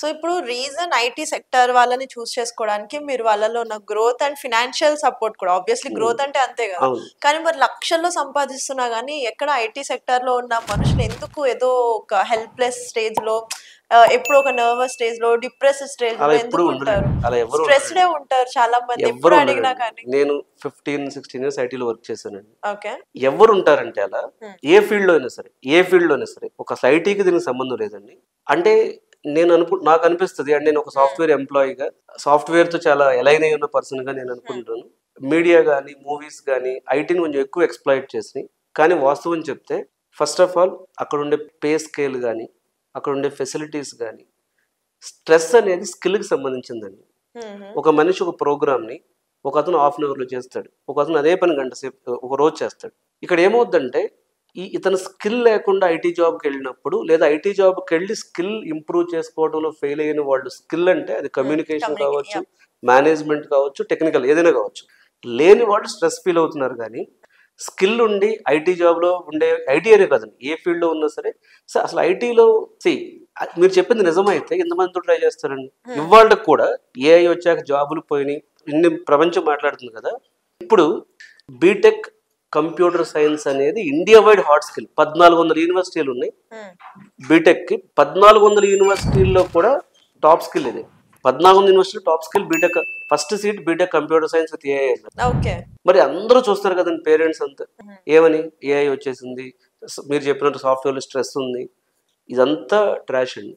So ఇప్పుడు reason IT sector వాళ్ళని చూస్ చేసుకోవడానికి మీరు వాళ్ళలో ఉన్న గ్రోత్ అండ్ ఫినాన్షియల్ సపోర్ట్ కూడా ఆబ్వియస్లీ గ్రోత్ అంటే అంతే కదా. కానీ మరి లక్షల్లో సంపాదిస్తున్నా కానీ ఎక్కడ ఐటీ సెక్టర్ లో ఉన్న మనుషులు ఎందుకు ఏదో ఒక హెల్ప్లెస్ స్టేజ్ లో ఎప్పుడు ఒక నర్వస్ స్టేజ్ లో డిప్రెస్ స్టేజ్ లో ఎందుకు ఉంటారు? స్ట్రెస్డ్ ఉంటారు చాలా మంది ఎప్పుడు అడిగినా కానీ. నేను 15-16 ఇయర్స్ ఐటీలో వర్క్ చేశానండి. ఓకే. ఎవరు ఉంటారంటే అలా ఏ ఫీల్డ్ లో అయినా సరే ఒక ఐటీకి దీనికి సంబంధం లేదండి. అంటే నాకు అనిపిస్తుంది అంటే నేను ఒక సాఫ్ట్వేర్ ఎంప్లాయీగా సాఫ్ట్వేర్ తో చాలా ఎలైన్ అయి ఉన్న పర్సన్ గా నేను అనుకుంటాను. మీడియా కానీ మూవీస్ కానీ ఐటీని కొంచెం ఎక్కువ ఎక్స్ప్లాయిట్ చేసినాయి. కానీ వాస్తవం చెప్తే ఫస్ట్ ఆఫ్ ఆల్ అక్కడ ఉండే పే స్కేల్ కానీ అక్కడ ఉండే ఫెసిలిటీస్ కానీ స్ట్రెస్ అనేది స్కిల్కి సంబంధించిందండి. ఒక మనిషి ఒక ప్రోగ్రామ్ని ఒక అతను హాఫ్ అన్ అవర్లో చేస్తాడు, ఒక అతను అదే పని గంట సేపు ఒక రోజు చేస్తాడు. ఇక్కడ ఏమవుద్దంటే ఇతను స్కిల్ లేకుండా ఐటీ జాబ్కి వెళ్ళినప్పుడు లేదా ఐటీ జాబ్కి వెళ్ళి స్కిల్ ఇంప్రూవ్ చేసుకోవడంలో ఫెయిల్ అయిన వాళ్ళు స్కిల్ అంటే అది కమ్యూనికేషన్ కావచ్చు, మేనేజ్మెంట్ కావచ్చు, టెక్నికల్ ఏదైనా కావచ్చు, లేని వాళ్ళు స్ట్రెస్ ఫీల్ అవుతున్నారు. కానీ స్కిల్ ఉండి ఐటీ జాబ్లో ఉండే ఐటీ అనే కదండి ఏ ఫీల్డ్లో ఉన్నా సరే అసలు ఐటీలో మీరు చెప్పింది నిజమైతే ఎంతమందితో ట్రై చేస్తారండి. ఇవాళకి కూడా ఏఐ వచ్చాక జాబులు పోయినాయి, ఇన్ని ప్రపంచం మాట్లాడుతుంది కదా. ఇప్పుడు బీటెక్ కంప్యూటర్ సైన్స్ అనేది ఇండియా వైడ్ హాట్ స్కిల్. 1400 యూనివర్సిటీలు ఉన్నాయి బీటెక్కి. 1400 యూనివర్సిటీల్లో కూడా టాప్ స్కిల్ ఇది. 1400 university top skill BTech. First seat BTech computer science with AI. మరి అందరూ చూస్తారు కదండి పేరెంట్స్ అంతా ఏమని, ఏఐ వచ్చేసింది, మీరు చెప్పినట్టు సాఫ్ట్వేర్ స్ట్రెస్ ఉంది, ఇదంతా ట్రాష్ అండి.